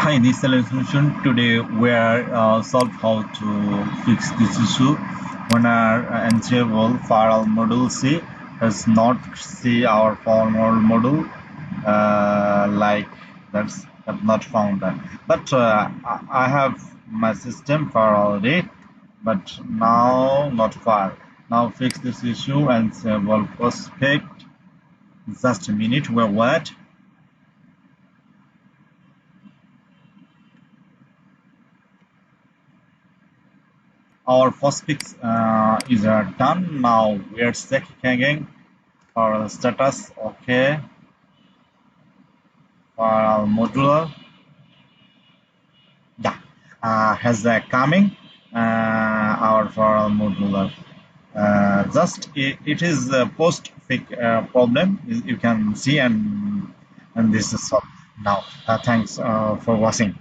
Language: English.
Hi, this is solution. Today we are solve how to fix this issue when our Ansible firewall module C does not see our firewall module like that's have not found that. But I have my system fire already, but now not fire. Now fix this issue and Ansible prospect. Just a minute, we'll wait. Our first fix is done. Now we are checking again for the status. Okay, for our modular, yeah, has coming our for our modular. Just it is a post fix problem. You can see, and this is solved now. Thanks for watching.